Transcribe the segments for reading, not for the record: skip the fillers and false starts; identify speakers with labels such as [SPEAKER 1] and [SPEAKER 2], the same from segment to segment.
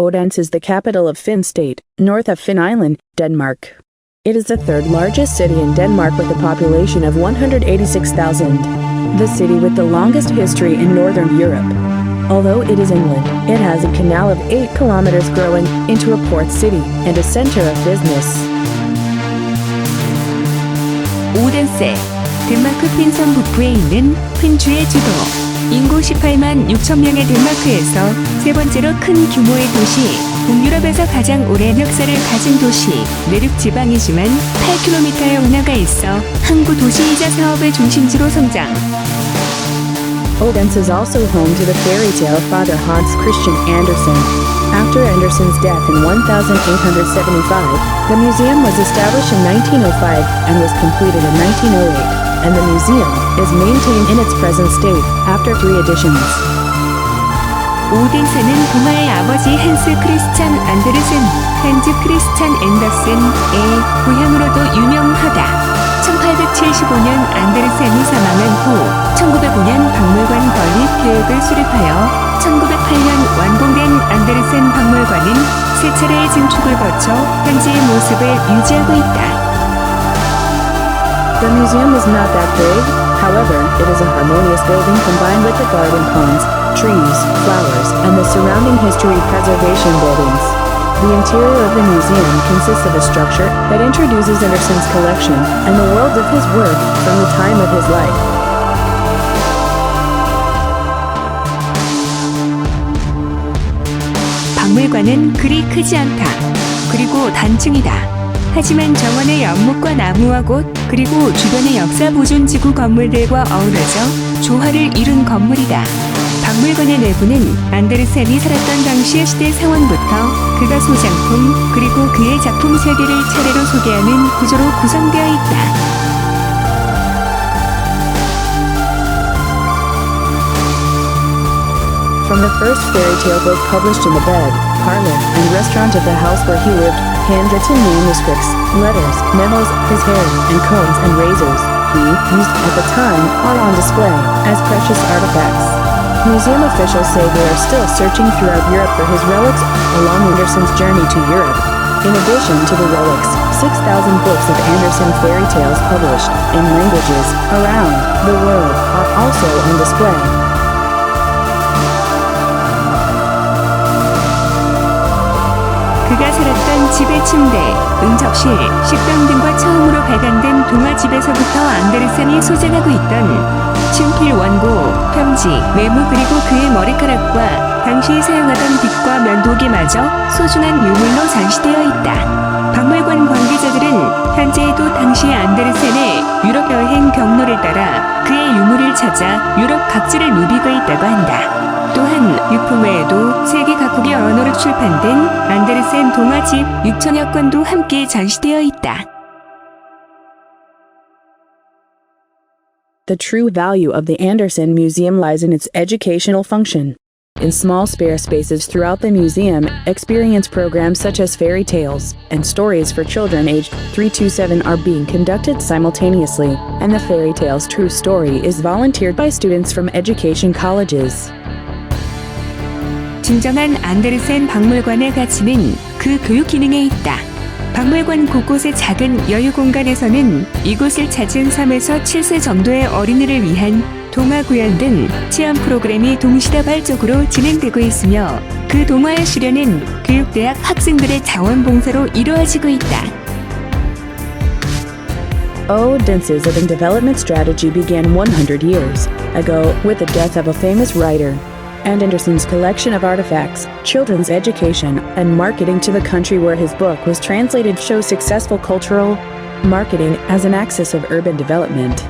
[SPEAKER 1] Odense is the capital of Finn State, north of Finn Island, Denmark. It is the third largest city in Denmark with a population of 186,000. The city with the longest history in Northern Europe. Although it is inland, it has a canal of 8 kilometers growing into a port city and a center of business.
[SPEAKER 2] 오덴세, 덴마크 핀섬 북부에 있는 핀주의 주도. 인구 18만 6천 명의 덴마크에서 세 번째로 큰 규모의 도시, 북유럽에서 가장 오랜 역사를 가진 도시, 내륙 지방이지만 8km의 운하가 있어 항구 도시이자 사업의 중심지로 성장.
[SPEAKER 1] Odense is also home to the fairy tale Father Hans Christian Andersen. After Andersen's death in 1875, the museum was established in 1905 and was completed in 1908, and the museum is maintained in its present state after 3 editions.
[SPEAKER 2] 오덴세는 동화의 아버지 한스 크리스찬 안데르센, 한즈 크리스찬 앤더센의 고향으로도 유명하다. 1875년 안데르센이 사망한 후 1905년 박물관 건립 계획을 수립하여 1908년 완공된 안데르센 박물관은 세 차례의 증축을 거쳐 현재의 모습을 유지하고 있다.
[SPEAKER 1] The museum is not that big, however, it is a harmonious building combined with the garden ponds, trees, flowers, and the surrounding history preservation buildings. The interior of the museum consists of a structure that introduces Andersen's collection and the world of his work from the time of his life.
[SPEAKER 2] 박물관은 그리 크지 않다. 그리고 단층이다. 하지만 정원의 연못과 나무와 곳, 그리고 주변의 역사 보존지구 건물들과 어우러져 조화를 이룬 건물이다. 박물관의 내부는 안데르센이 살았던 당시의 시대 상황부터 그가 소장품, 그리고 그의 작품 세계를 차례로 소개하는 구조로 구성되어 있다.
[SPEAKER 1] From the first fairy tale book published in the bed, parlor, and restaurant of the house where he lived, handwritten manuscripts, letters, memos, his hair, and combs and razors he used at the time are on display as precious artifacts. Museum officials say they are still searching throughout Europe for his relics along Andersen's journey to Europe. In addition to the relics, 6,000 books of Andersen fairy tales published in languages around the world are also on display.
[SPEAKER 2] 그가 살았던 집의 침대, 응접실, 식당 등과 처음으로 발간된 동화집에서부터 안데르센이 소장하고 있던 친필 원고, 편지, 메모 그리고 그의 머리카락과 당시 사용하던 빗과 면도기마저 소중한 유물로 전시되어 있다. 박물관 관계자들은 현재에도 당시 안데르센의 유럽 여행 경로를 따라 그의 유물을 찾아 유럽 각지를 누비고 있다고 한다. 또한 유품 외에도 세계 각국의 언어로 출판된 안데르센 동화집 6천여 권도 함께 전시되어 있다.
[SPEAKER 1] The true value of the Andersen Museum lies in its educational function. In small spare spaces throughout the museum, experience programs such as fairy tales and stories for children aged 3 to 7 are being conducted simultaneously, and the fairy tale's true story is volunteered by students from education colleges.
[SPEAKER 2] 진정한 안데르센 박물관의 가치는 그 교육 기능에 있다. 박물관 곳곳의 작은 여유 공간에서는 이곳을 찾은 3에서 7세 정도의 어린이를 위한 동화 구연 등 체험 프로그램이 동시다발적으로 진행되고 있으며 그 동화의 수련은 교육대학 학생들의 자원봉사로 이루어지고 있다.
[SPEAKER 1] Odense's urban development strategy began 100 years ago with the death of a famous writer. And Andersen's collection of artifacts, children's education, and marketing to the country where his book was translated shows successful cultural marketing as an axis of urban development.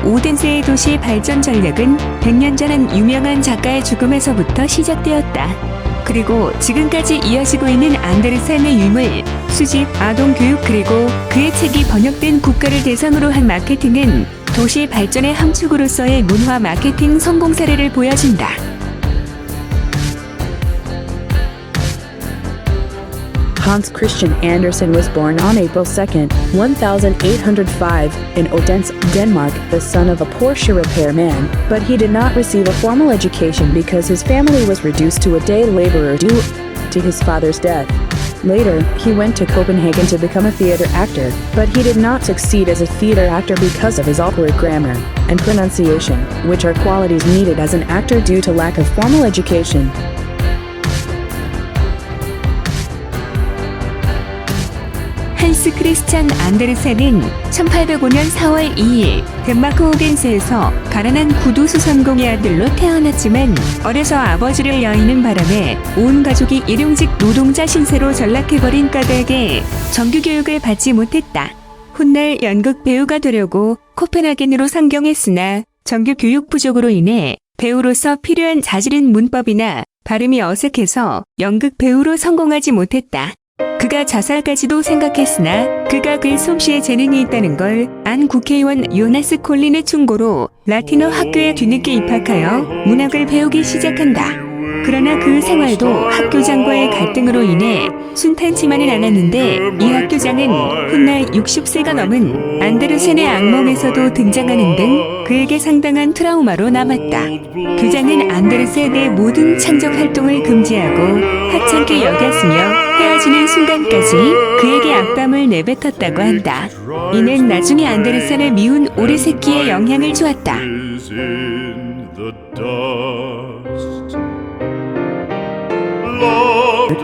[SPEAKER 2] 오덴세의 도시 발전 전략은 100년 전 한 유명한 작가의 죽음에서부터 시작되었다. 그리고 지금까지 이어지고 있는 안데르센의 유물, 수집, 아동교육 그리고 그의 책이 번역된 국가를 대상으로 한 마케팅은 도시 발전의 함축으로서의 문화 마케팅 성공 사례를 보여준다.
[SPEAKER 1] Hans Christian Andersen was born on April 2, 1805, in Odense, Denmark, the son of a Porsche repairman, but he did not receive a formal education because his family was reduced to a day laborer due to his father's death. Later, he went to Copenhagen to become a theater actor, but he did not succeed as a theater actor because of his awkward grammar and pronunciation, which are qualities needed as an actor due to lack of formal education.
[SPEAKER 2] 한스 크리스찬 안데르센은 1805년 4월 2일 덴마크 오덴스에서 가난한 구두 수선공의 아들로 태어났지만 어려서 아버지를 여의는 바람에 온 가족이 일용직 노동자 신세로 전락해버린 까닭에 정규교육을 받지 못했다. 훗날 연극 배우가 되려고 코펜하겐으로 상경했으나 정규교육 부족으로 인해 배우로서 필요한 자질인 문법이나 발음이 어색해서 연극 배우로 성공하지 못했다. 그가 자살까지도 생각했으나 그가 글 솜씨에 재능이 있다는 걸 안 국회의원 요나스 콜린의 충고로 라틴어 학교에 뒤늦게 입학하여 문학을 배우기 시작한다. 그러나 그 생활도 학교장과의 갈등으로 인해 순탄치만은 않았는데 이 학교장은 훗날 60세가 넘은 안데르센의 악몽에서도 등장하는 등 그에게 상당한 트라우마로 남았다. 교장은 안데르센의 모든 창작 활동을 금지하고 하찮게 여겼으며 헤어지는 순간까지 그에게 악담을 내뱉었다고 한다. 이는 나중에 안데르센을 미운 오리 새끼에 영향을 주었다.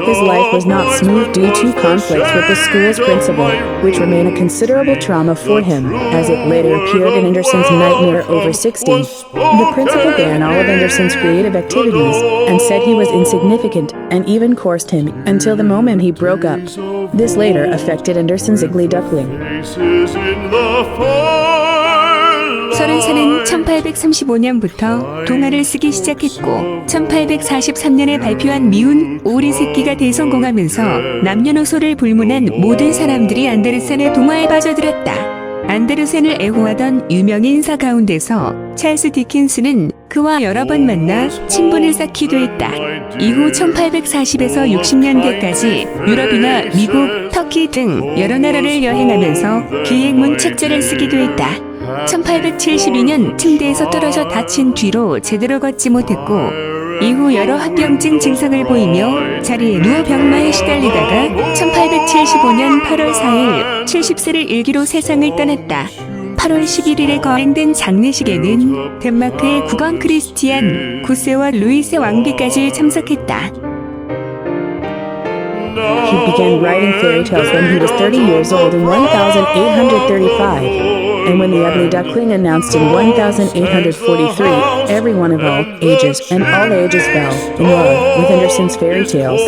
[SPEAKER 1] His life was not smooth due to conflicts with the school's principal, which remained a considerable trauma for him, as it later appeared in Andersen's Nightmare Over 60. The principal banned all of Andersen's creative activities and said he was insignificant and even cursed him until the moment he broke up. This later affected Andersen's ugly duckling.
[SPEAKER 2] 30살은 1835년부터 동화를 쓰기 시작했고 1843년에 발표한 미운 오리 새끼가 대성공하면서 남녀노소를 불문한 모든 사람들이 안데르센의 동화에 빠져들었다. 안데르센을 애호하던 유명 인사 가운데서 찰스 디킨스는 그와 여러 번 만나 친분을 쌓기도 했다. 이후 1840에서 60년대까지 유럽이나 미국, 터키 등 여러 나라를 여행하면서 기획문 책자를 쓰기도 했다. 1872년 침대에서 떨어져 다친 뒤로 제대로 걷지 못했고 이후 여러 합병증 증상을 보이며 자리에 누워 병마에 시달리다가 1875년 8월 4일 70세를 일기로 세상을 떠났다. 8월 11일에 거행된 장례식에는 덴마크의 국왕 크리스티안 9세와 루이스 왕비까지 참석했다.
[SPEAKER 1] He began writing fairy tales when he was 30 years old in 1835. And when the ugly duckling announced in 1843, everyone of all ages and all ages fell in love with Andersen's fairy tales.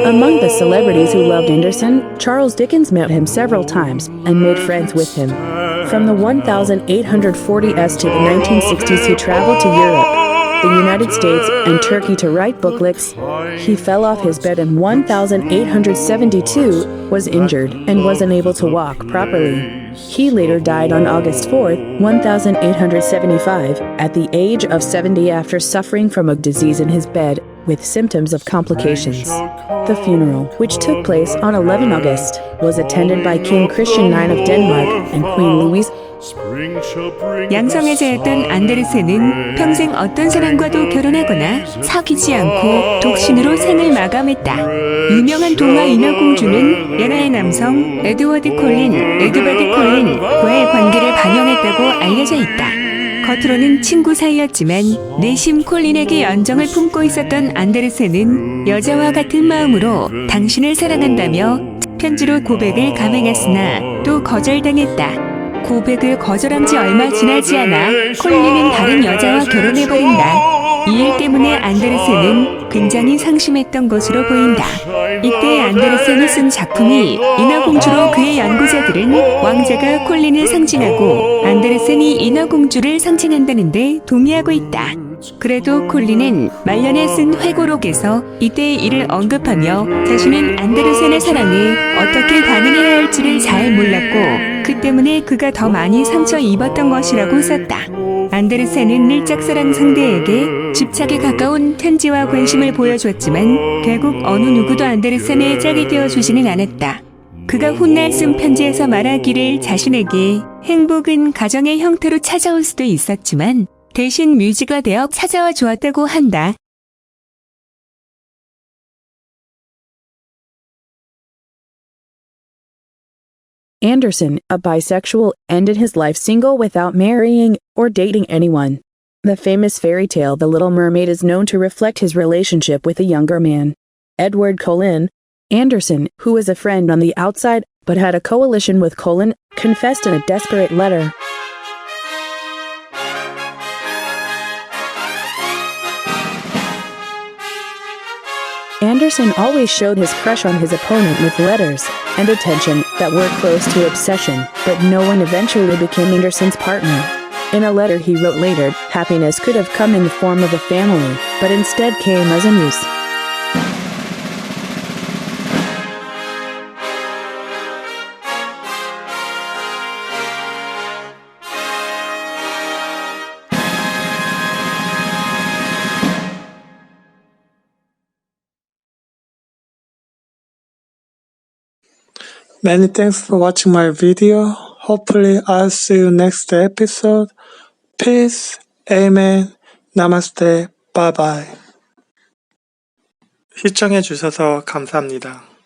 [SPEAKER 1] Among the celebrities who loved Andersen, Charles Dickens met him several times and made friends with him. From the 1840s to the 1960s, he traveled to Europe, the United States, and Turkey to write booklets. He fell off his bed in 1872, was injured, and was unable to walk properly. He later died on August 4, 1875, at the age of 70 after suffering from a disease in his bed with symptoms of complications. The funeral, which took place on 11 August, was attended by King Christian IX of Denmark and Queen Louise.
[SPEAKER 2] 양성애자였던 안데르센은 평생 어떤 사람과도 결혼하거나 사귀지 않고 독신으로 생을 마감했다. 유명한 동화 인어공주는 연하의 남성 에드워드 콜린과의 관계를 반영했다고 알려져 있다. 겉으로는 친구 사이였지만 내심 콜린에게 연정을 품고 있었던 안데르센은 여자와 같은 마음으로 당신을 사랑한다며 편지로 고백을 감행했으나 또 거절당했다. 고백을 거절한 지 얼마 지나지 않아 콜린은 다른 여자와 결혼해버린다. 이 일 때문에 안데르센은 굉장히 상심했던 것으로 보인다. 이때 안데르센이 쓴 작품이 인어공주로 그의 연구자들은 왕자가 콜린을 상징하고 안데르센이 인어공주를 상징한다는 데 동의하고 있다. 그래도 콜린은 말년에 쓴 회고록에서 이때의 일을 언급하며 자신은 안데르센의 사랑에 어떻게 반응해야 할지를 잘 몰랐고 그 때문에 그가 더 많이 상처 입었던 것이라고 썼다. 안데르센은 늘 짝사랑 상대에게 집착에 가까운 편지와 관심을 보여줬지만 결국 어느 누구도 안데르센의 짝이 되어주지는 않았다. 그가 훗날 쓴 편지에서 말하기를 자신에게 행복은 가정의 형태로 찾아올 수도 있었지만 대신 뮤지가 되어 찾아와 주었다고 한다.
[SPEAKER 1] Anderson, a bisexual, ended his life single without marrying or dating anyone. The famous fairy tale The Little Mermaid is known to reflect his relationship with a younger man, Edward Cullen. Anderson, who was a friend on the outside but had a coalition with Cullen, confessed in a desperate letter. Anderson always showed his crush on his opponent with letters and attention that were close to obsession, but no one eventually became Anderson's partner. In a letter he wrote later, happiness could have come in the form of a family, but instead came as a muse.
[SPEAKER 3] Many thanks for watching my video. Hopefully I'll see you next episode. Peace. Amen. Namaste. Bye bye. 시청해주셔서 감사합니다.